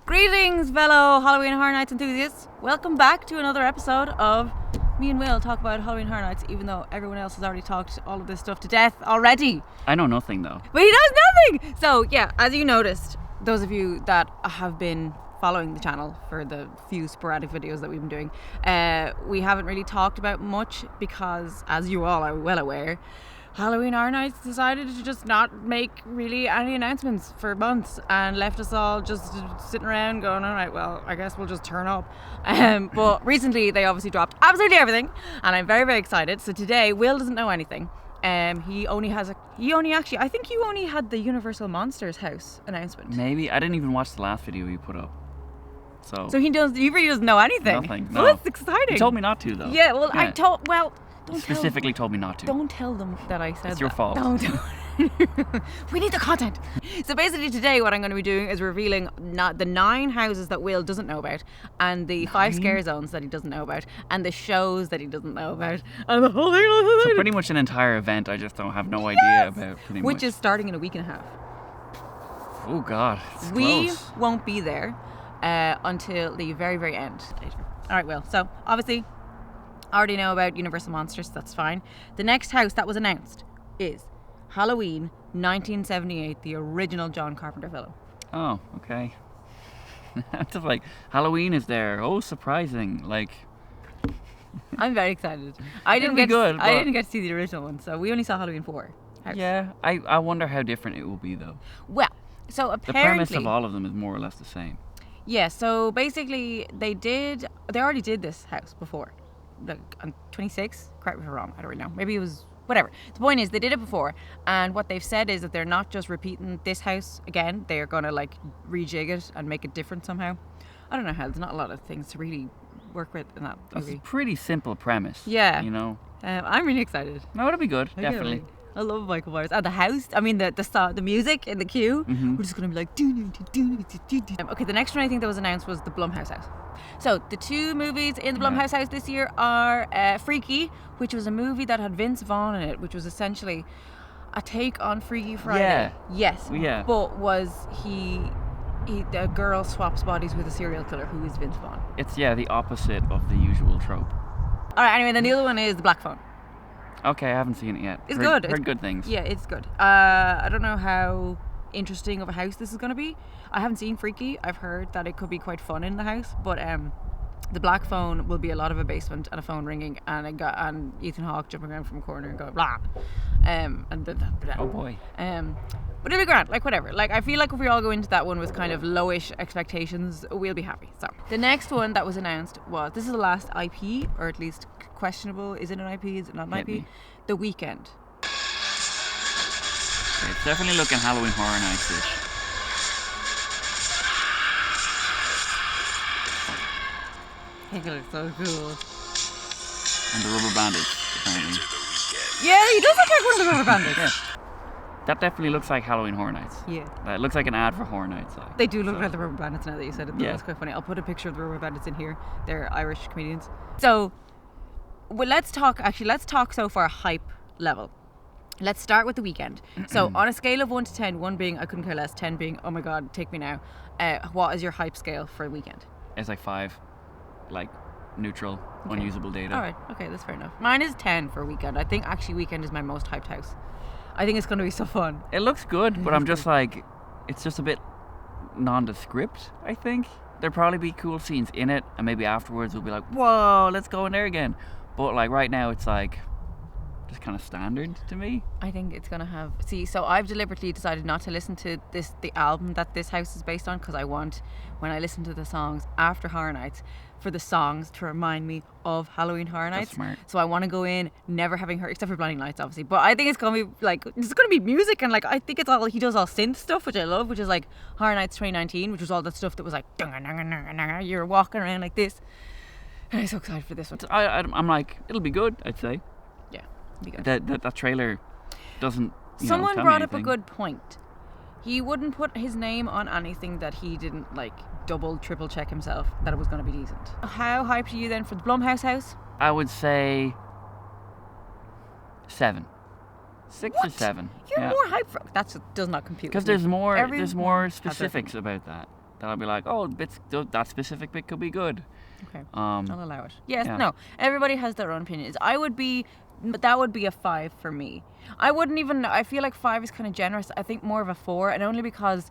Greetings, fellow Halloween Horror Nights enthusiasts. Welcome back to another episode of me and Will talk about Halloween Horror Nights, even though everyone else has already talked all of this stuff to death already. I know nothing, though. But he knows nothing! So, yeah, as you noticed, those of you that have been following the channel for the few sporadic videos that we've been doing, we haven't really talked about much because, as you all are well aware, Halloween Horror Nights decided to just not make really any announcements for months and left us all just sitting around going, all right, well, I guess we'll just turn up. But recently they obviously dropped absolutely everything and I'm very, very excited. So today, Will doesn't know anything. I think you only had the Universal Monsters house announcement. Maybe. I didn't even watch the last video you put up. So he really doesn't know anything. Nothing, no. Well, that's exciting. You told me not to, though. Yeah, well, Yeah. Don't specifically told me not to. Don't tell them that I said It's your that. fault. Don't. We need the content. So basically today what I'm going to be doing is revealing the 9 houses that Will doesn't know about, and the 5 scare zones that he doesn't know about, and the shows that he doesn't know about, and the whole thing. So pretty much an entire event I just don't have no idea about. Which is starting in a week and a half. Oh God, it's We close. won't be there until the very, very end. All right, Will. So obviously I already know about Universal Monsters, so that's fine. The next house that was announced is Halloween 1978, the original John Carpenter film. Oh, okay. It's just like Halloween is there. Oh, surprising! Like I'm very excited. I didn't get to see the original one, so we only saw Halloween 4. House. Yeah, I wonder how different it will be though. Well, so apparently The premise of all of them is more or less the same. Yeah, so basically they already did this house before. Like on 26, correct me if I'm wrong, I don't really know. Maybe it was whatever. The point is they did it before, and what they've said is that they're not just repeating this house again, they're gonna like rejig it and make it different somehow. I don't know how, there's not a lot of things to really work with in that That's movie. a pretty simple premise. Yeah. You know. I'm really excited. No, it'll be good, definitely. I love Michael Myers. And the house, I mean the music in the queue, we're just going to be like... Okay, the next one I think that was announced was the Blumhouse House. So the 2 movies in the Blumhouse House this year are Freaky, which was a movie that had Vince Vaughn in it, which was essentially a take on Freaky Friday. Yeah. Yes. Yeah. But was the girl swaps bodies with a serial killer who is Vince Vaughn. It's the opposite of the usual trope. All right, anyway, then the other one is the Black Phone. Okay, I haven't seen it yet. It's good. Heard good things. Yeah, it's good. I don't know how interesting of a house this is going to be. I haven't seen Freaky. I've heard that it could be quite fun in the house, but the Black Phone will be a lot of a basement and a phone ringing and Ethan Hawke jumping around from a corner and going blah. Oh boy. But it'll be grand, like whatever. Like I feel like if we all go into that one with kind of lowish expectations, we'll be happy. So the next one that was announced was, this is the last IP, or at least questionable. Is it an IP? Is it not an IP? Me. The Weekend. It's definitely looking Halloween Horror Nights-ish. I think it looks so cool. And the rubber bandits, apparently. Yeah, he does look like one of the rubber bandits. Yeah. That definitely looks like Halloween Horror Nights. Yeah. It looks like an ad for Horror Nights. They do look like the rubber bandits now that you said it. Yeah. That's quite funny. I'll put a picture of the rubber bandits in here. They're Irish comedians. So, well, let's talk so far hype level. Let's start with The Weekend. So on a scale of 1 to 10, 1 being I couldn't care less, 10 being oh my god, take me now. What is your hype scale for The Weekend? It's like 5. Like, neutral, unusable data. Alright, okay, that's fair enough. Mine is 10 for Weekend. I think actually Weekend is my most hyped house. I think it's going to be so fun. It looks good, but I'm just like, it's just a bit nondescript, I think. There'll probably be cool scenes in it, and maybe afterwards we'll be like, whoa, let's go in there again. But like right now it's like, just kind of standard to me. I think it's going to have... See, so I've deliberately decided not to listen to the album that this house is based on, because I want, when I listen to the songs after Horror Nights, for the songs to remind me of Halloween Horror Nights. That's smart. So I want to go in never having heard, except for Blinding Lights obviously, but I think it's going to be like, it's going to be music, and like I think it's all, he does all synth stuff, which I love, which is like Horror Nights 2019, which was all that stuff that was like you're walking around like this, and I'm so excited for this one. I'm like, it'll be good, I'd say. Yeah, it'll be good. That trailer doesn't Someone tell brought me up a anything. good point. He wouldn't put his name on anything that he didn't like triple check himself that it was going to be decent. How hyped are you then for the Blumhouse House? I would say 7. 6 or What? 7. You're more hyped for that. Does not compute. Because with me. there's more Everyone has their specifics about that. that I'll be like, oh, that specific bit could be good. Okay, I'll allow it. Yes, yeah. no, everybody has their own opinions. But that would be a 5 for me. I feel like 5 is kind of generous. I think more of a 4, and only because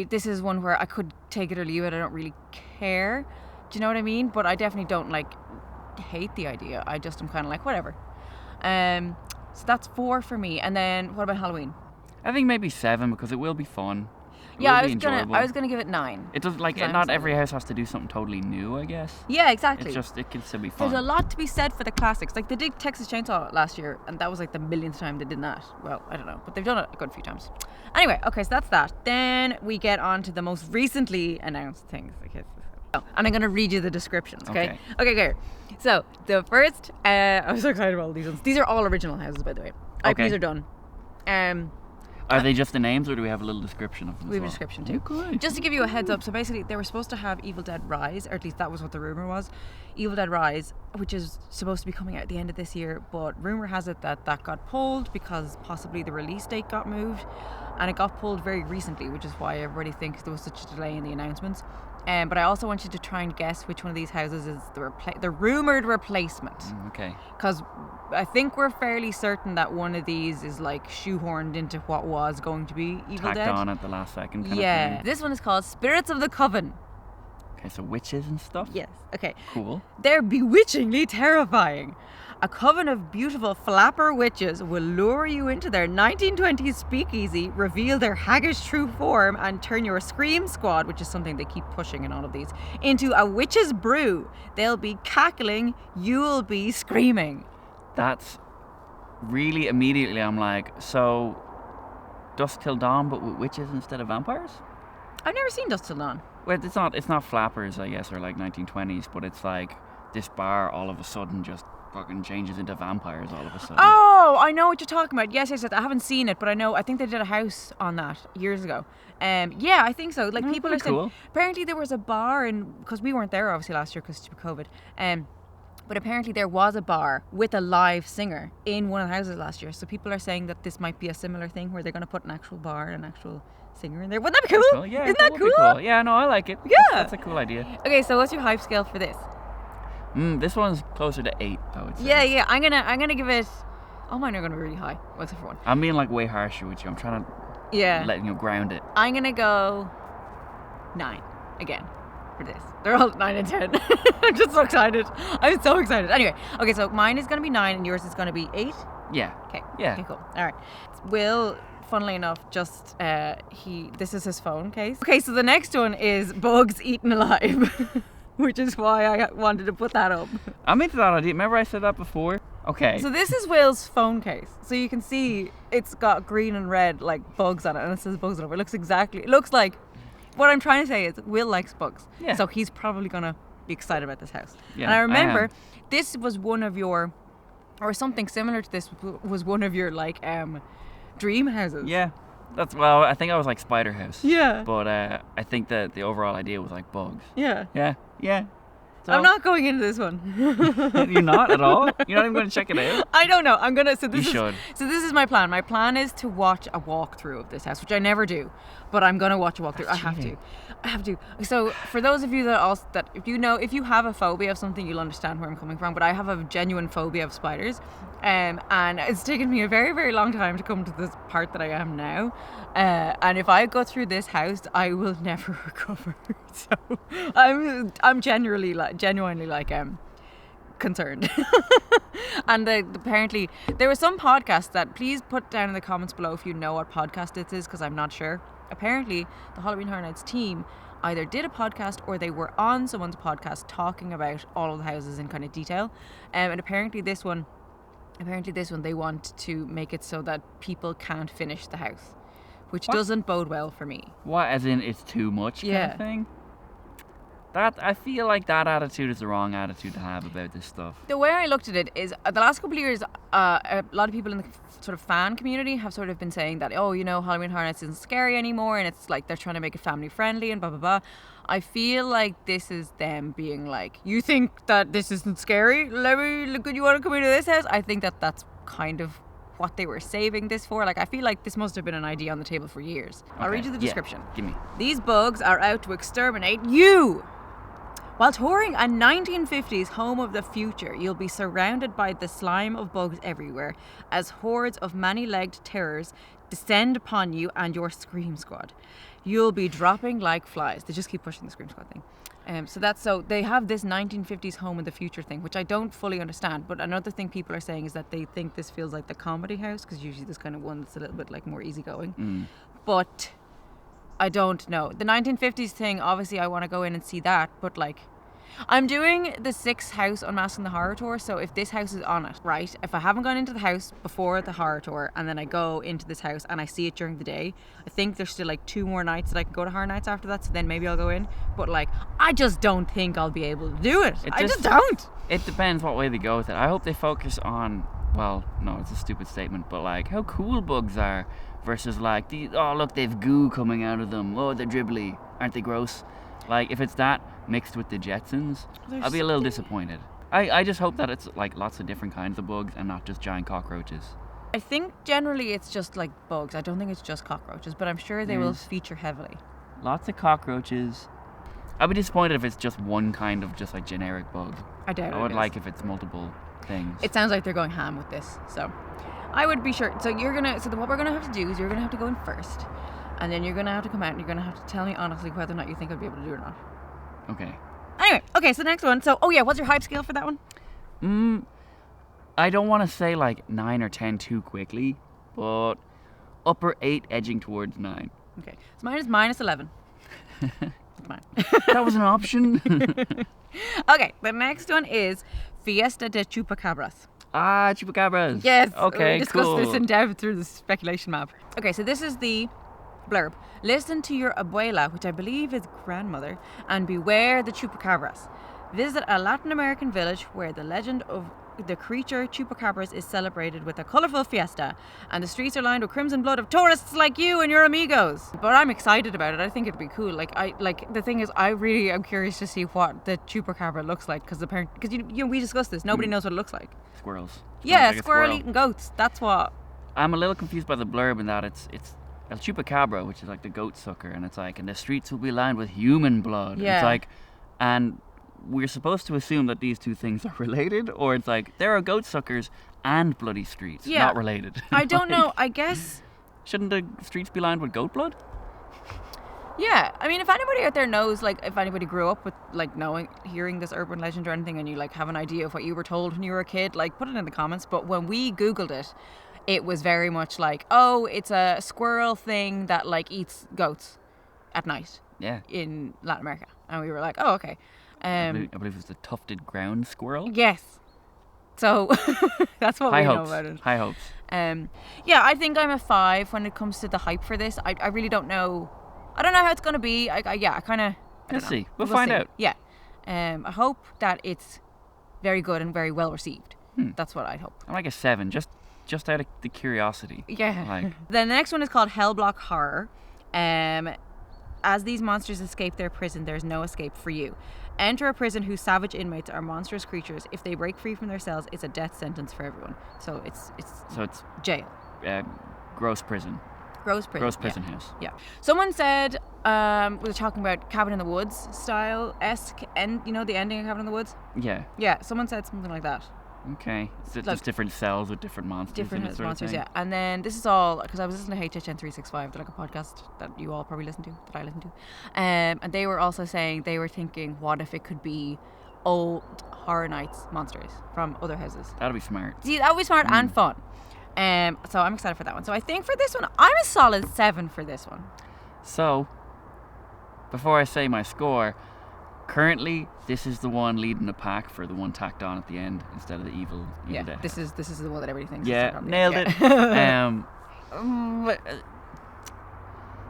this is one where I could take it or leave it. I don't really care. Do you know what I mean? But I definitely don't like hate the idea. I just am kind of like whatever. So that's 4 for me. And then what about Halloween? I think maybe 7 because it will be fun. Yeah, I was gonna give it 9. It does like not every house has to do something totally new, I guess. Yeah, exactly. It can still be fun. There's a lot to be said for the classics. Like they did Texas Chainsaw last year, and that was like the millionth time they did that. Well, I don't know, but they've done it a good few times. Anyway, okay, so that's that. Then we get on to the most recently announced things. Okay, and I'm gonna read you the descriptions. Okay. Okay. So the first, I'm so excited about all these ones. These are all original houses, by the way. IPs are done. Are they just the names, or do we have a little description of them? We have a description too. Okay. Just to give you a heads up, so basically they were supposed to have Evil Dead Rise, or at least that was what the rumor was. Evil Dead Rise, which is supposed to be coming out at the end of this year, but rumor has it that got pulled because possibly the release date got moved, and it got pulled very recently, which is why everybody thinks there was such a delay in the announcements. But I also want you to try and guess which one of these houses is the rumored replacement. Okay. Because I think we're fairly certain that one of these is like shoehorned into what was going to be Evil Dead. Tacked on at the last second kind of thing. This one is called Spirits of the Coven. Okay, so witches and stuff? Yes. Okay. Cool. They're bewitchingly terrifying. A coven of beautiful flapper witches will lure you into their 1920s speakeasy, reveal their haggish true form, and turn your scream squad, which is something they keep pushing in all of these, into a witch's brew. They'll be cackling, you'll be screaming. That's really immediately I'm like, so Dusk Till Dawn but with witches instead of vampires? I've never seen Dusk Till Dawn. Well, it's not flappers, I guess, or like 1920s, but it's like this bar all of a sudden just fucking changes into vampires all of a sudden. Oh, I know what you're talking about. Yes, I haven't seen it, but I think they did a house on that years ago. Yeah, I think so. Like people are saying, cool. Apparently there was a bar because we weren't there obviously last year because of COVID. But apparently there was a bar with a live singer in one of the houses last year. So people are saying that this might be a similar thing where they're going to put an actual bar and an actual singer in there. Wouldn't that be cool? Yeah, isn't that cool? Yeah, no, I like it. Yeah, that's a cool idea. Okay, so what's your hype scale for this? This one's closer to 8, I would say. Yeah. I'm gonna give it. All mine are gonna be really high, except for one. I'm being like way harsher with you. I'm trying to let you ground it. I'm gonna go 9 again for this. They're all 9 and 10. I'm just so excited. I'm so excited. Anyway, okay, so mine is gonna be 9 and yours is gonna be 8. Yeah. Okay. Yeah. Okay, cool. All right. Will, funnily enough, just this is his phone case. Okay, so the next one is Bugs Eaten Alive. Which is why I wanted to put that up. I'm into that idea. Remember I said that before? Okay. So this is Will's phone case. So you can see it's got green and red like bugs on it, and it says bugs on it. It looks like, what I'm trying to say is Will likes bugs. Yeah. So he's probably gonna be excited about this house. Yeah, and I remember this was one of your, or something similar to this was one of your like dream houses. Yeah. I think I was like Spider House. Yeah. But I think that the overall idea was like bugs. Yeah. Yeah. So, I'm not going into this one. You're not at all? You're not even going to check it out? I don't know. I'm going to... So this is my plan. My plan is to watch a walkthrough of this house, which I never do. But I'm going to watch a walkthrough. I have to. So for those of you that if you have a phobia of something, you'll understand where I'm coming from. But I have a genuine phobia of spiders. And it's taken me a very, very long time to come to this part that I am now. And if I go through this house, I will never recover. So I'm genuinely like concerned. And apparently there were some podcasts that, please put down in the comments below if you know what podcast this is, because I'm not sure. Apparently the Halloween Horror Nights team either did a podcast or they were on someone's podcast talking about all of the houses in kind of detail. And apparently this one they want to make it so that people can't finish the house, which doesn't bode well for me. What, as in it's too much kind of thing? I feel like that attitude is the wrong attitude to have about this stuff. The way I looked at it is, the last couple of years, a lot of people in the sort of fan community have sort of been saying that, Halloween Horror Nights isn't scary anymore, and it's like they're trying to make it family friendly and blah blah blah. I feel like this is them being like, you think that this isn't scary? You want to come into this house? I think that that's kind of what they were saving this for. Like, I feel like this must have been an idea on the table for years. I'll read you the description. Give me. These bugs are out to exterminate you. While touring a 1950s home of the future, you'll be surrounded by the slime of bugs everywhere as hordes of many-legged terrors descend upon you and your Scream Squad. You'll be dropping like flies. They just keep pushing the Scream Squad thing. So they have this 1950s home of the future thing, which I don't fully understand. But another thing people are saying is that they think this feels like the comedy house, because usually this kind of one that's a little bit like more easygoing. But I don't know. The 1950s thing, obviously I want to go in and see that, but like, I'm doing the 6th house Unmasking the Horror Tour, so if this house is on it, right, if I haven't gone into the house before the horror tour and then I go into this house and I see it during the day, I think there's still like 2 more nights that I can go to horror nights after that, so then maybe I'll go in. But like, I just don't think I'll be able to do it. I just don't. It depends what way they go with it. I hope they focus on, well, no, it's a stupid statement, but like how cool bugs are versus like, oh look, they've goo coming out of them, oh they're dribbly, aren't they gross? Like, if it's that mixed with the Jetsons, I'll be a little disappointed. I just hope that it's like lots of different kinds of bugs and not just giant cockroaches. I think generally it's just like bugs. I don't think it's just cockroaches, but I'm sure they will feature heavily. Lots of cockroaches. I'd be disappointed if it's just one kind of just like generic bug. I doubt it. I would like if it's multiple things. It sounds like they're going ham with this, so I would be sure. So what we're gonna have to do is you're gonna have to go in first. And then you're going to have to come out and you're going to have to tell me honestly whether or not you think I'll be able to do it or not. Okay. Anyway, so the next one. So, what's your hype scale for that one? I don't want to say like 9 or 10 too quickly, but upper 8 edging towards 9. Okay. So mine is -11. That's mine. That was an option. Okay, the next one is Fiesta de Chupacabras. Ah, chupacabras. Yes. Okay, we discussed cool. this in depth through the speculation map. Okay, so this is the blurb. Listen to your abuela, which I believe is grandmother, and beware the chupacabras. Visit a Latin American village where the legend of the creature chupacabras is celebrated with a colourful fiesta, and the streets are lined with crimson blood of tourists like you and your amigos. But I'm excited about it. I think it'd be cool. The thing is, I really am curious to see what the chupacabra looks like, because we discussed this. Nobody knows what it looks like. Squirrels. Yeah, like squirrel eating goats. That's what. I'm a little confused by the blurb in that it's El Chupacabra, which is like the goat sucker, and it's like, and the streets will be lined with human blood. Yeah. It's like, and we're supposed to assume that these two things are related, or it's like there are goat suckers and bloody streets, not related. I don't know. I guess. Shouldn't the streets be lined with goat blood? Yeah, I mean, if anybody out there knows, like, if anybody grew up with, like, hearing this urban legend or anything, and you, like, have an idea of what you were told when you were a kid, like, put it in the comments. But when we Googled it, it was very much like, oh, it's a squirrel thing that, like, eats goats at night. Yeah. In Latin America. And we were like, oh, okay. I believe it was the tufted ground squirrel. Yes. So, that's what we know about it. High hopes. Yeah, I think I'm a 5 when it comes to the hype for this. I really don't know. I don't know how it's going to be. I kind of... Let's see. We'll find out. Yeah. I hope that it's very good and very well received. That's what I hope. I'm like a 7, just out of the curiosity. Yeah. Like. The next one is called Hellblock Horror. As these monsters escape their prison, there's no escape for you. Enter a prison whose savage inmates are monstrous creatures. If they break free from their cells, it's a death sentence for everyone. So it's jail. Gross prison. Gross prison house. Yeah. Someone said, we were talking about Cabin in the Woods style-esque, and the ending of Cabin in the Woods? Yeah. Yeah, someone said something like that. Okay. So just different cells with different monsters. Different monsters, yeah. And then this is all, because I was listening to HHN 365, they're like a podcast that you all probably listen to, that I listen to. And they were also saying, they were thinking, what if it could be old Horror Nights monsters from other houses? That'd be smart. See, that would be smart and fun. So I'm excited for that one. So I think for this one, I'm a solid 7 for this one. So, before I say my score, currently this is the one leading the pack for the one tacked on at the end instead of the evil death. This is the one that everybody thinks. Yeah, nailed it.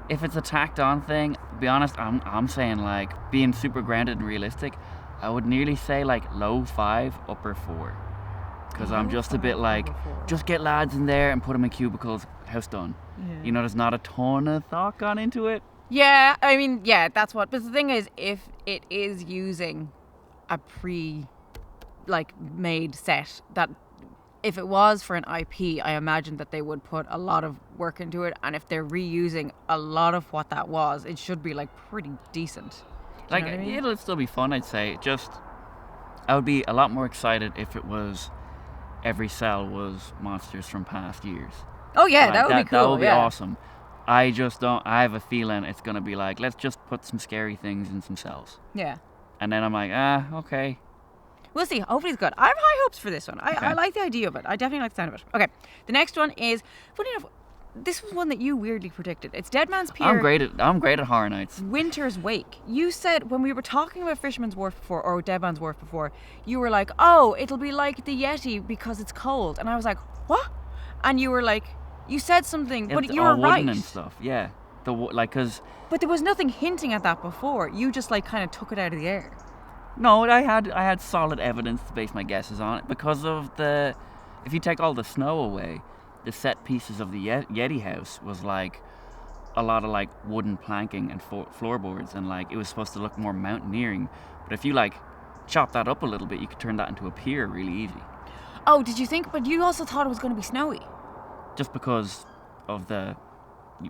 If it's a tacked on thing, to be honest, I'm saying like being super grounded and realistic, I would nearly say like low 5, upper 4. Because I'm just a bit like, just get lads in there and put them in cubicles, house done. Yeah. There's not a ton of thought gone into it. Yeah, I mean, yeah, that's what. But the thing is, if it is using a made set, that if it was for an IP, I imagine that they would put a lot of work into it, and if they're reusing a lot of what that was, it should be like pretty decent. Do you know what I mean? It'll still be fun, I'd say. I would be a lot more excited if it was every cell was monsters from past years. Oh yeah, that would be cool. That would be awesome. I just don't. I have a feeling it's gonna be like, let's just put some scary things in some cells. Yeah. And then I'm like, okay. We'll see. Hopefully it's good. I have high hopes for this one. Okay. I like the idea of it. I definitely like the sound of it. Okay. The next one is, funny enough, this was one that you weirdly predicted. It's Dead Man's Pier. I'm great at Horror Nights. Winter's Wake. You said when we were talking about Fisherman's Wharf before, or Dead Man's Wharf before, you were like, oh, it'll be like the Yeti because it's cold. And I was like, what? And you were like, you said something, but you were right. Wooden and stuff, yeah. Cause. But there was nothing hinting at that before. You just like kind of took it out of the air. No, I had solid evidence to base my guesses on it because of if you take all the snow away, the set pieces of the Yeti house was like a lot of like wooden planking and floorboards, and like it was supposed to look more mountaineering. But if you like chop that up a little bit, you could turn that into a pier really easy. Oh, did you think? But you also thought it was going to be snowy. Just because of the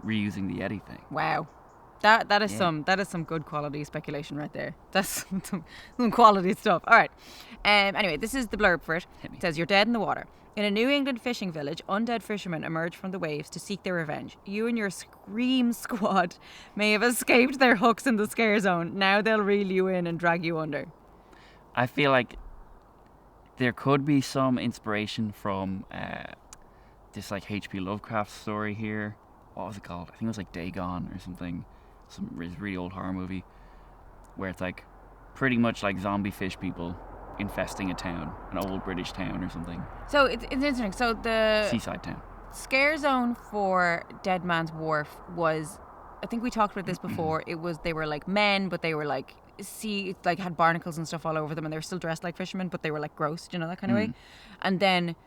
reusing the Yeti thing. Wow. That is some good quality speculation right there. That's some quality stuff. All right. Anyway, this is the blurb for it. It says, you're dead in the water. In a New England fishing village, undead fishermen emerge from the waves to seek their revenge. You and your Scream squad may have escaped their hooks in the scare zone. Now they'll reel you in and drag you under. I feel like there could be some inspiration from this like H.P. Lovecraft story here. What was it called? I think it was like Dagon or something. Some really old horror movie where it's like pretty much like zombie fish people infesting a town, an old British town or something. So it's interesting. So the seaside town scare zone for Dead Man's Wharf was, I think we talked about this before. They were like men, but they were like had barnacles and stuff all over them, and they were still dressed like fishermen, but they were like gross, you know, that kind of way. And then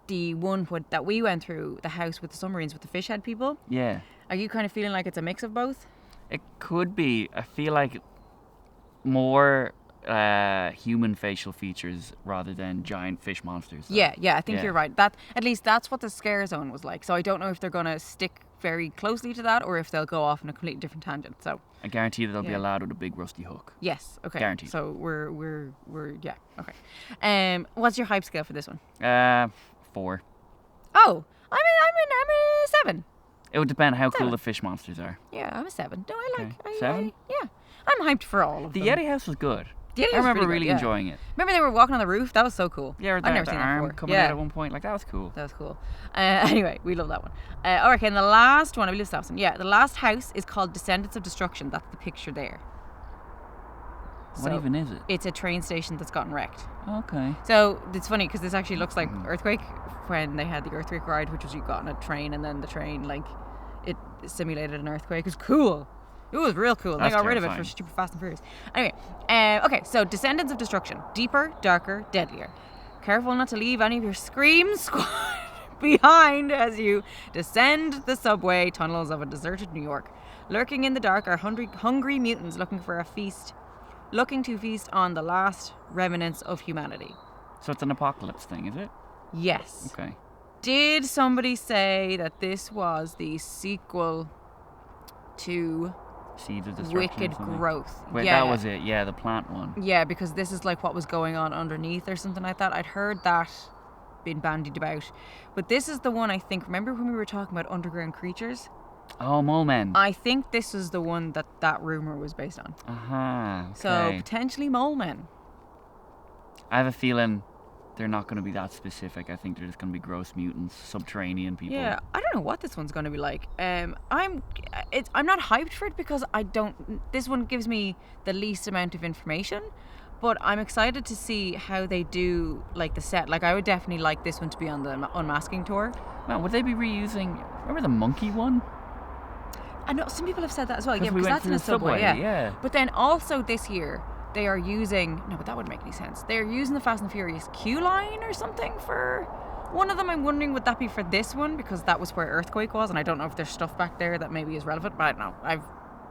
the one that we went through, the house with the submarines with the fish head people. Yeah. Are you kind of feeling like it's a mix of both? It could be. I feel like more human facial features rather than giant fish monsters. Yeah, I think you're right. That at least that's what the scare zone was like. So I don't know if they're going to stick very closely to that or if they'll go off on a completely different tangent. So I guarantee that they'll be a lad with a big rusty hook. Yes. Okay. Guaranteed. So we're yeah. Okay. What's your hype scale for this one? 4. Oh, I'm a 7. It would depend how cool the fish monsters are. Yeah, I'm a 7. No, I like. Okay. 7? Yeah, I'm hyped for all of them. The Yeti house was good. I remember really enjoying it. Remember they were walking on the roof? That was so cool. Yeah, I've never the seen arm that before. coming out at one point. Like, that was cool. That was cool. Anyway, we love that one. Okay, and the last one, I believe it's yeah, the last house is called Descendants of Destruction. That's the picture there. What even is it? It's a train station that's gotten wrecked. Okay. So it's funny because this actually looks like Earthquake, when they had the Earthquake ride, which was you got on a train and then the train, like, it simulated an earthquake. It was cool. It was real cool. They got rid of it for stupid Fast and Furious. Anyway, okay, so Descendants of Destruction. Deeper, darker, deadlier. Careful not to leave any of your Scream squad behind as you descend the subway tunnels of a deserted New York. Lurking in the dark are hungry mutants looking to feast on the last remnants of humanity. So it's an apocalypse thing, is it? Yes. Okay. Did somebody say that this was the sequel to Seeds of Destruction? Wicked Growth? Wait, that was it. Yeah, the plant one. Yeah, because this is like what was going on underneath or something like that. I'd heard that being bandied about. But this is the one, I think. Remember when we were talking about underground creatures? Oh, Mole Men. I think this is the one that rumor was based on. Okay. So potentially Mole Men. I have a feeling they're not going to be that specific. I think they're just going to be gross mutants, subterranean people. Yeah, I don't know what this one's going to be like. I'm not hyped for it because this one gives me the least amount of information, but I'm excited to see how they do like the set. Like I would definitely like this one to be on the unmasking tour. Man, would they be reusing? Remember the monkey one? I know some people have said that as well. Yeah, we because went that's in a through the subway. subway, Yeah. But then also this year they are using but that wouldn't make any sense. They're using the Fast and Furious queue line or something for one of them. I'm wondering would that be for this one because that was where Earthquake was, and I don't know if there's stuff back there that maybe is relevant. But I don't know. I've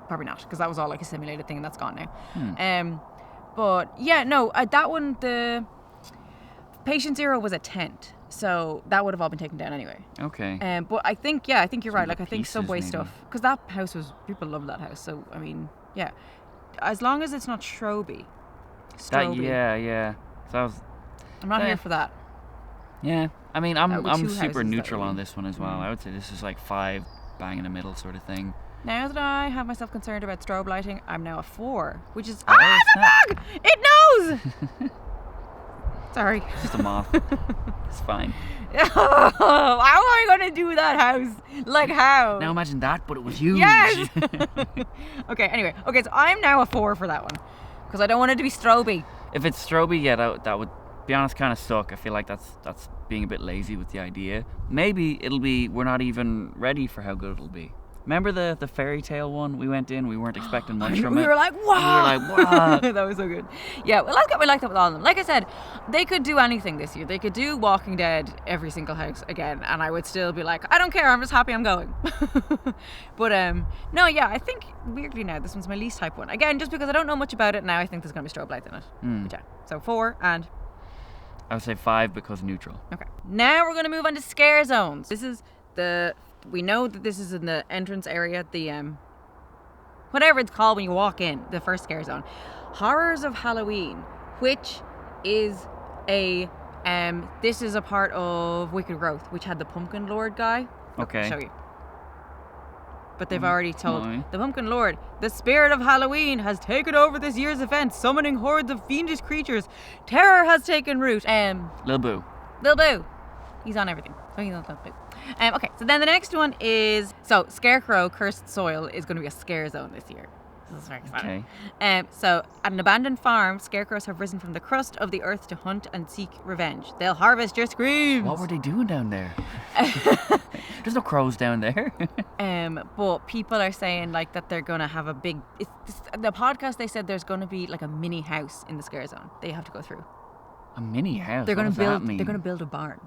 probably not because that was all like a simulated thing and that's gone now. But yeah, no, that one the Patient Zero was a tent. So that would have all been taken down anyway. Okay. But I think you're right. Like I think pieces, subway maybe. stuff, because that house was, people love that house. So I mean, yeah, as long as it's not Stroby. Yeah. So I was. I'm not here for that. Yeah. I mean, That would be I'm two super houses, that neutral would on be. this one as well. I would say this is like 5 bang in the middle sort of thing. Now that I have myself concerned about strobe lighting, I'm now a 4, which is Oh, the snap. bug! It knows. Sorry. Just a moth. It's fine. How am I gonna do that house? Like how? Now imagine that, but it was huge. Yes. Okay. So I'm now a 4 for that one because I don't want it to be stroby. If it's stroby, yeah, that would, be honest, kind of suck. I feel like that's being a bit lazy with the idea. Maybe it'll be, we're not even ready for how good it'll be. Remember the fairy tale one we went in? We weren't expecting much from it. We were like, wow. And we were like, wow. That was so good. Yeah, well, we like that with all of them. Like I said, they could do anything this year. They could do Walking Dead every single house again, and I would still be like, I don't care. I'm just happy I'm going. But no, yeah, I think weirdly now this one's my least hype one. Again, just because I don't know much about it now, I think there's gonna be strobe lights in it. But yeah, so 4 and. I would say 5 because neutral. Okay. Now we're gonna move on to scare zones. This is we know that this is in the entrance area, the whatever it's called when you walk in, the first scare zone. Horrors of Halloween, which is a this is a part of Wicked Growth, which had the Pumpkin Lord guy. Okay. I'll show you. But they've already told Why? the Pumpkin Lord, the spirit of Halloween has taken over this year's event, summoning hordes of fiendish creatures. Terror has taken root. Lil Boo. Lil Boo. He's on everything. Oh, he's on Lil Boo. Okay, so then the next one is... So, Scarecrow, Cursed Soil, is going to be a scare zone this year. This is very exciting. Okay. So, at an abandoned farm, scarecrows have risen from the crust of the earth to hunt and seek revenge. They'll harvest your screams. What were they doing down there? There's no crows down there. But people are saying like that they're gonna have a big. The podcast they said there's gonna be like a mini house in the scare zone. They have to go through. A mini house. They're What gonna does that build. mean? They're gonna build a barn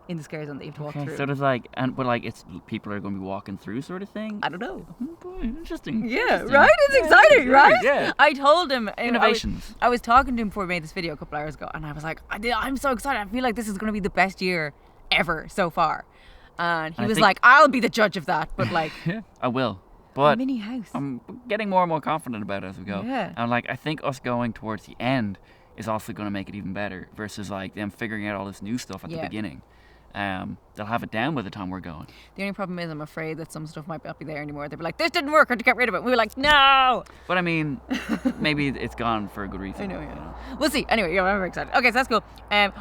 in the scare zone that you have to walk through. So there's like, but like it's people are going to be walking through sort of thing. I don't know. Oh, boy, interesting. Yeah, Interesting. right? It's exciting, right? Yeah. I told him. Innovations. I was talking to him before we made this video a couple hours ago, and I was like, I'm so excited. I feel like this is going to be the best year ever so far. And he was like, I'll be the judge of that, but like... I will. a But mini house. I'm getting more and more confident about it as we go. Yeah. And like, I think us going towards the end is also going to make it even better versus like them figuring out all this new stuff at the beginning. They'll have it down by the time we're going. The only problem is I'm afraid that some stuff might not be there anymore. They'll be like, this didn't work, or to get rid of it. We were like, no! But I mean, maybe it's gone for a good reason. I know, yeah. you know? We'll see. Anyway, yeah, I'm very excited. Okay, so that's cool.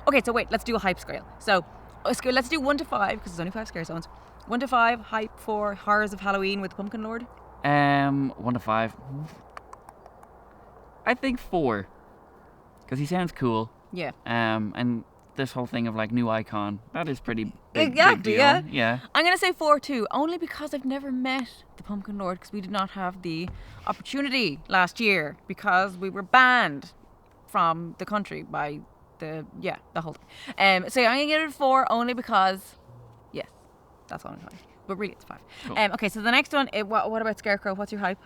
Okay, so wait, let's do a hype scale. So, let's do 1 to 5, because there's only 5 scare zones. 1 to 5, hype for Horrors of Halloween with Pumpkin Lord. 1 to 5. I think 4. Because he sounds cool. Yeah. And this whole thing of like new icon, that is pretty big, Exactly, big deal. yeah. Yeah. I'm going to say 4 too, only because I've never met the Pumpkin Lord, because we did not have the opportunity last year, because we were banned from the country by the whole thing. So I'm going to give it a 4 only because, yes, that's all I'm saying. But really, it's 5. Cool. Okay, so the next one, what about Scarecrow? What's your hype?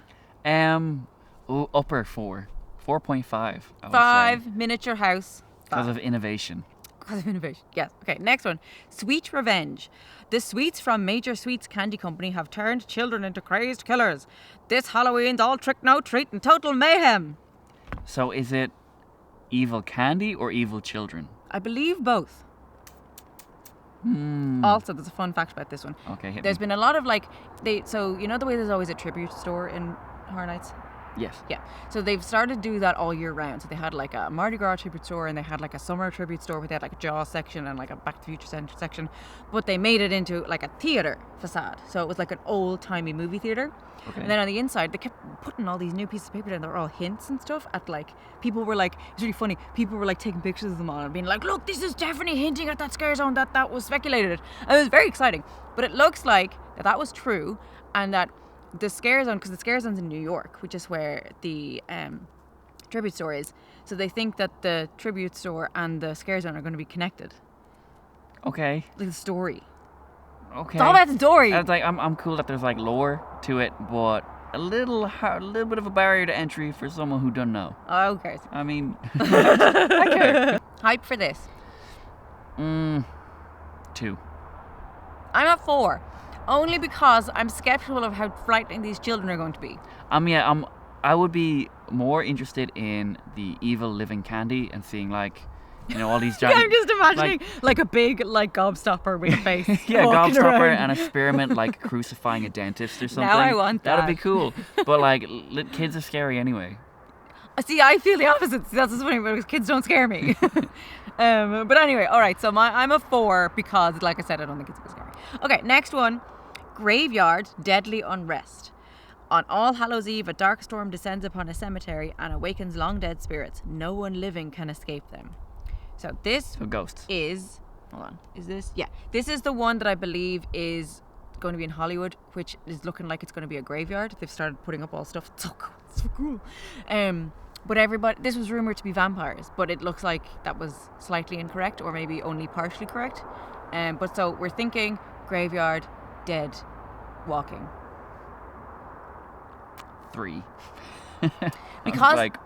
Upper 4. 4.5. 5, miniature house. Because of innovation. Because of innovation, yes. Okay, next one. Sweet Revenge. The sweets from Major Sweets Candy Company have turned children into crazed killers. This Halloween's all trick, no treat, and total mayhem. So is it evil candy or evil children? I believe both. Also, there's a fun fact about this one. Okay, hit There's me. been a lot of like, so you know the way there's always a tribute store in Horror Nights? Yes. Yeah. So they've started to do that all year round. So they had like a Mardi Gras tribute store, and they had like a summer tribute store where they had like a Jaws section and like a Back to the Future section. But they made it into like a theater facade. So it was like an old timey movie theater. Okay. And then on the inside, they kept putting all these new pieces of paper down. They were all hints and stuff at like, people were like, it's really funny. People were like taking pictures of them all and being like, look, this is definitely hinting at that scare zone that was speculated. And it was very exciting. But it looks like that was true, and that the scare zone, because the scare zone's in New York, which is where the tribute store is. So they think that the tribute store and the scare zone are going to be connected. Okay. Like the story. Okay. It's all about the story. It's like I'm cool that there's like lore to it, but a little bit of a barrier to entry for someone who don't know. Oh, who cares? I mean, I care. Hype for this. 2. I'm at 4. Only because I'm skeptical of how frightening these children are going to be. I would be more interested in the evil living candy and seeing like, you know, all these giant. I'm just imagining like a big like gobstopper with a face. Yeah, walking gobstopper around. and experiment like crucifying a dentist or something. Now I want that. That'd be cool. But like, kids are scary anyway. See, I feel the opposite. See, that's what's funny because kids don't scare me. But anyway, all right. So I'm a 4 because, like I said, I don't think it's going to scare me. Okay, next one. Graveyard, deadly unrest. On All Hallows Eve, a dark storm descends upon a cemetery and awakens long dead spirits. No one living can escape them. So this ghosts. is... Hold on. Is this? Yeah. This is the one that I believe is going to be in Hollywood, which is looking like it's going to be a graveyard. They've started putting up all stuff. It's so cool. It's so cool. But everybody... This was rumoured to be vampires, but it looks like that was slightly incorrect or maybe only partially correct. But so we're thinking graveyard, dead, walking. 3. Because like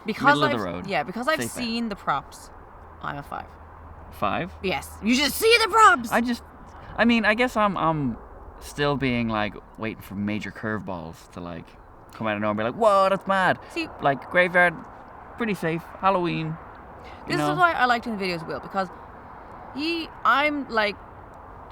because middle of the road. because I've Safe bet. seen the props, I'm a 5. 5. Yes, you should see the props. I guess I'm still being like waiting for major curveballs to like come out of nowhere and be like, whoa, that's mad. See, like graveyard, pretty safe. Halloween. This is why I liked in the videos, Will, because I'm like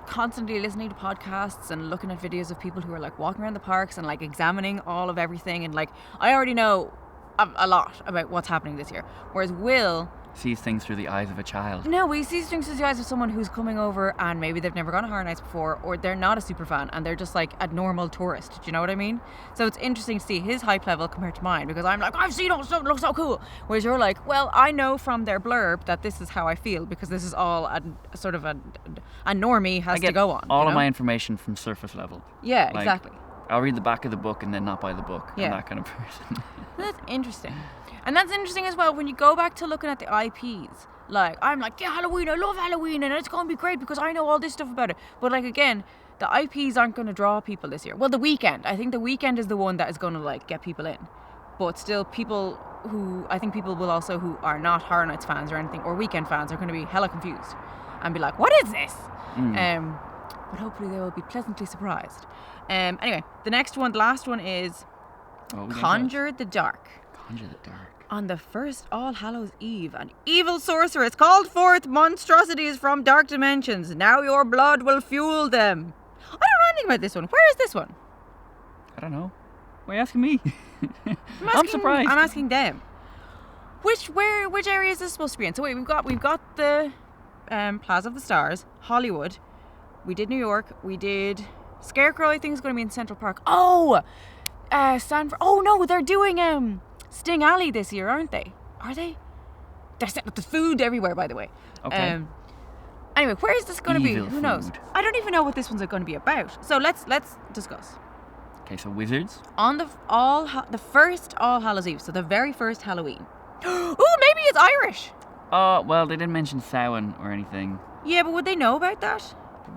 constantly listening to podcasts and looking at videos of people who are like walking around the parks and like examining all of everything, and like I already know a lot about what's happening this year, whereas Will sees things through the eyes of a child. No, we see things through the eyes of someone who's coming over and maybe they've never gone to Horror Nights before, or they're not a super fan and they're just like a normal tourist. Do you know what I mean? So it's interesting to see his hype level compared to mine, because I'm like, I've seen all stuff, it looks so cool. Whereas you're like, well, I know from their blurb that this is how I feel, because this is all a sort of a normie has to go on. All of my information from surface level. Yeah, Like, exactly. I'll read the back of the book and then not buy the book. Yeah. I'm that kind of person. That's interesting. And that's interesting as well when you go back to looking at the IPs. Like, I'm like, yeah, Halloween, I love Halloween, and it's going to be great because I know all this stuff about it. But, like, again, the IPs aren't going to draw people this year. Well, The Weeknd. I think The Weeknd is the one that is going to, like, get people in. But still, people will also who are not Horror Nights fans or anything, or Weekend fans, are going to be hella confused and be like, what is this? But hopefully they will be pleasantly surprised. Anyway, the last one is Conjure the Dark. Conjure the Dark. On the first All Hallows Eve, an evil sorceress called forth monstrosities from dark dimensions. Now your blood will fuel them. I don't know anything about this one. Where is this one? I don't know. Why are you asking me? I'm surprised. I'm asking them. Which area is this supposed to be in? So wait, we've got the Plaza of the Stars, Hollywood. We did New York. We did Scarecrow. I think is going to be in Central Park. Oh, Stanford. Oh no, they're doing Sting Alley this year, aren't they? Are they? They're setting up the food everywhere, by the way. Okay. Anyway, where is this going to be? Evil Who knows? food. I don't even know what this one's going to be about. So let's discuss. Okay, so wizards. On the first All Hallows Eve, so the very first Halloween. Ooh, maybe it's Irish. Oh, well, they didn't mention Samhain or anything. Yeah, but would they know about that?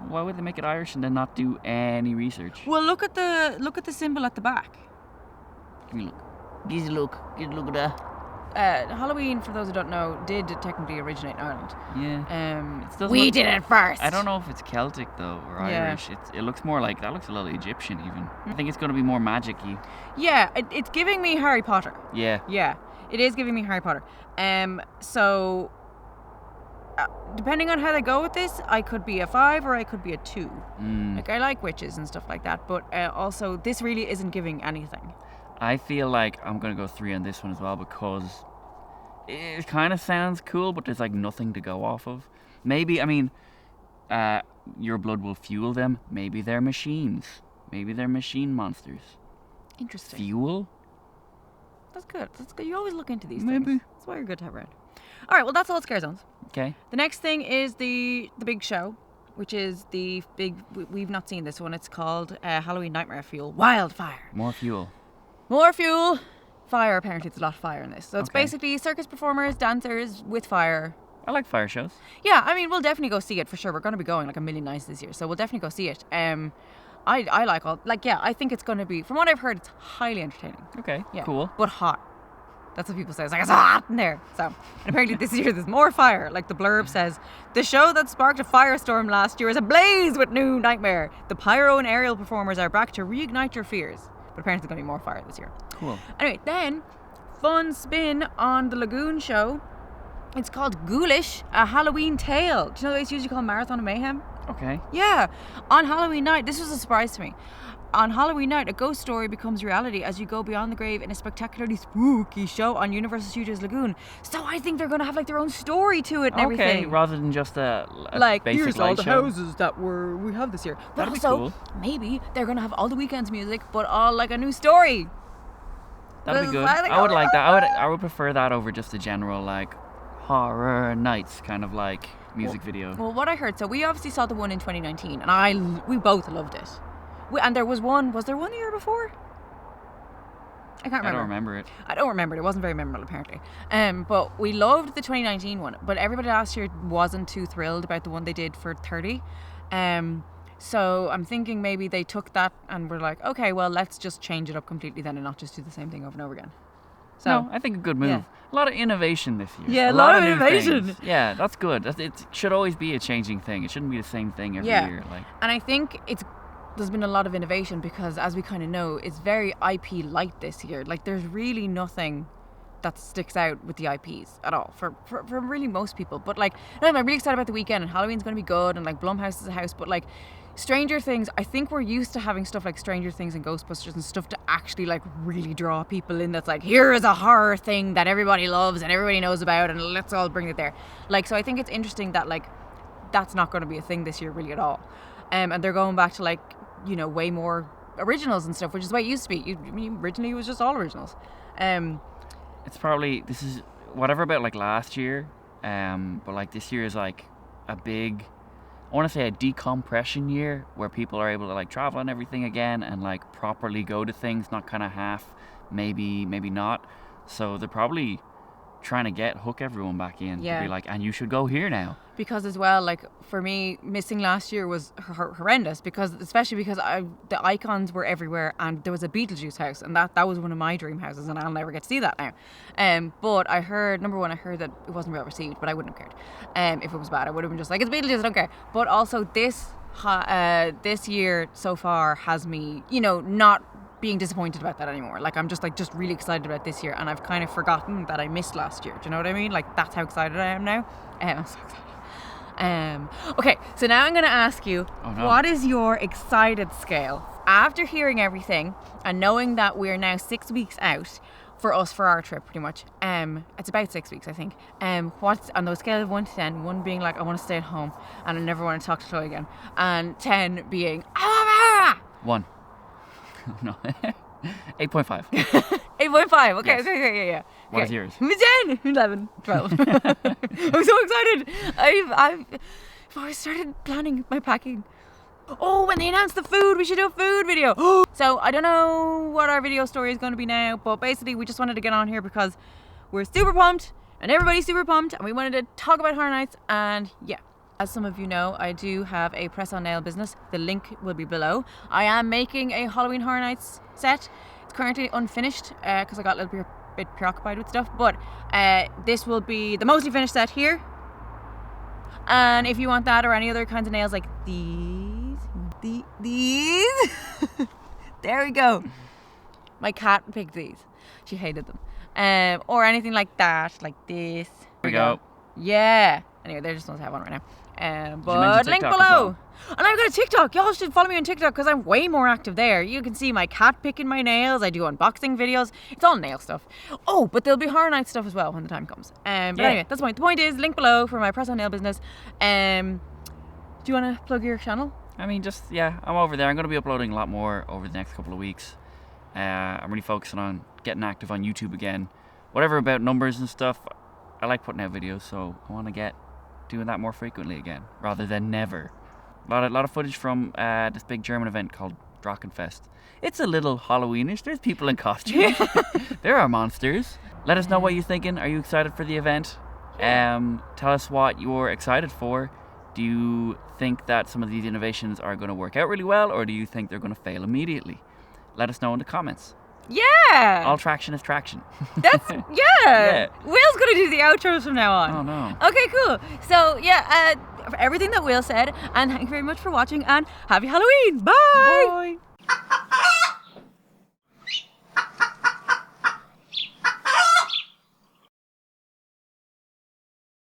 Why would they make it Irish and then not do any research? Well, look at the symbol at the back. Give me a look. Give a look. Give a look at that. Halloween, for those who don't know, did technically originate in Ireland. Yeah. We did it first. I don't know if it's Celtic though or Yeah. Irish. It looks more like that. Looks a little Egyptian even. I think it's going to be more magic-y. Yeah, it's giving me Harry Potter. Yeah. Yeah, it is giving me Harry Potter. So depending on how they go with this, I could be a 5 or I could be a 2. Like, I like witches and stuff like that, but also this really isn't giving anything. I feel like I'm going to go 3 on this one as well because it kind of sounds cool, but there's like nothing to go off of. Maybe, your blood will fuel them. Maybe they're machines. Maybe they're machine monsters. Interesting. Fuel? That's good. That's good. You always look into these Maybe. things. That's why you're good to have around. All right, well, that's all Scare Zones. Okay. The next thing is the big show, which is the big... We've not seen this one. It's called Halloween Nightmare Fuel Wildfire. More fuel. More fuel. Fire, apparently. There's a lot of fire in this. So it's Okay. basically circus performers, dancers with fire. I like fire shows. Yeah, I mean, we'll definitely go see it for sure. We're going to be going like a million nights this year, so we'll definitely go see it. I like all... Like, yeah, I think it's going to be... From what I've heard, it's highly entertaining. Okay, Yeah. cool. But hot. That's what people say. It's like, it's hot in there. So, and apparently this year there's more fire. Like the blurb says, the show that sparked a firestorm last year is ablaze with new nightmare. The pyro and aerial performers are back to reignite your fears. But apparently there's going to be more fire this year. Cool. Anyway, then, fun spin on the Lagoon show. It's called Ghoulish, a Halloween Tale. Do you know it's usually called Marathon of Mayhem? Okay. Yeah. On Halloween night, this was a surprise to me. On Halloween night, a ghost story becomes reality as you go beyond the grave in a spectacularly spooky show on Universal Studios Lagoon. So I think they're going to have like their own story to it and everything. Okay, rather than just a like, basic here's light all the show. houses that we have this year. But That'd be also, cool. maybe they're going to have all the weekends music, but all like a new story. That'd be good. I would like that. I would prefer that over just a general like horror nights kind of like music video. Well, what I heard, so we obviously saw the one in 2019, and we both loved it. And there was there one the year before? I can't remember. I don't remember it. I don't remember it. It wasn't very memorable, apparently. But we loved the 2019 one. But everybody last year wasn't too thrilled about the one they did for 30. So I'm thinking maybe they took that and were like, okay, well, let's just change it up completely then and not just do the same thing over and over again. So No, I think a good move. yeah. A lot of innovation this year. Yeah, a lot of new innovation. things. Yeah, that's good. It should always be a changing thing. It shouldn't be the same thing every year. Like, And I think there's been a lot of innovation because, as we kind of know, it's very IP light this year. Like, there's really nothing that sticks out with the IPs at all for really most people. But like, no, I'm really excited about the weekend, and Halloween's going to be good, and like Blumhouse is a house. But like, Stranger Things, I think we're used to having stuff like Stranger Things and Ghostbusters and stuff to actually like really draw people in. That's like, here is a horror thing that everybody loves and everybody knows about, and let's all bring it there. Like, so I think it's interesting that like that's not going to be a thing this year really at all. And they're going back to like, you know, way more originals and stuff, which is the way it used to be. Originally it was just all originals. it's probably, this is whatever about like last year, but like this year is like a big, I want to say a decompression year where people are able to like travel and everything again and like properly go to things, not kind of half, maybe not. So they're probably trying to hook everyone back in to be like, and you should go here now. Because as well, like for me, missing last year was horrendous especially because the icons were everywhere and there was a Beetlejuice house and that was one of my dream houses and I'll never get to see that now. But I heard that it wasn't well received, but I wouldn't have cared. If it was bad, I would have been just like, it's Beetlejuice, I don't care. But also this year so far has me, not being disappointed about that anymore. Like I'm just really excited about this year, and I've kind of forgotten that I missed last year. Do you know what I mean? Like that's how excited I am now. I'm so excited. Okay, so now I'm going to ask you, what is your excited scale after hearing everything and knowing that we're now 6 weeks out for our trip, pretty much? It's about 6 weeks, I think. What's on the scale of 1 to 10? 1 being like I want to stay at home and I never want to talk to Chloe again, and 10 being 1. No. 8.5. 8.5. Okay, Yes. okay, yeah. What is yours? 10, 11, 12. I'm so excited. I've already started planning my packing. Oh, when they announced the food, we should do a food video. So I don't know what our video story is going to be now, but basically we just wanted to get on here because we're super pumped and everybody's super pumped and we wanted to talk about Horror Nights, and yeah. As some of you know, I do have a press-on nail business. The link will be below. I am making a Halloween Horror Nights set. It's currently unfinished because I got a little bit preoccupied with stuff. But this will be the mostly finished set here. And if you want that or any other kinds of nails like these, there we go. My cat picked these. She hated them. Or anything like that, like this. There we go. Yeah. Anyway, they're just ones I have on right now. But link below. Well? And I've got a TikTok. Y'all should follow me on TikTok because I'm way more active there. You can see my cat picking my nails. I do unboxing videos. It's all nail stuff. Oh, but there'll be Horror Night stuff as well when the time comes. But anyway, that's the point. The point is, link below for my press-on nail business. Do you want to plug your channel? I mean, I'm over there. I'm going to be uploading a lot more over the next couple of weeks. I'm really focusing on getting active on YouTube again. Whatever about numbers and stuff, I like putting out videos, so I want to get doing that more frequently again, rather than never. A lot of footage from this big German event called Drachenfest. It's a little Halloweenish. There's people in costumes. There are monsters. Let us know what you're thinking. Are you excited for the event? Tell us what you're excited for. Do you think that some of these innovations are going to work out really well, or do you think they're going to fail immediately? Let us know in the comments. Yeah. All traction is traction. That's yeah. Will's gonna do the outros from now on. Oh no. Okay, cool. So yeah, for everything that Will said, and thank you very much for watching, and happy Halloween. Bye. Bye.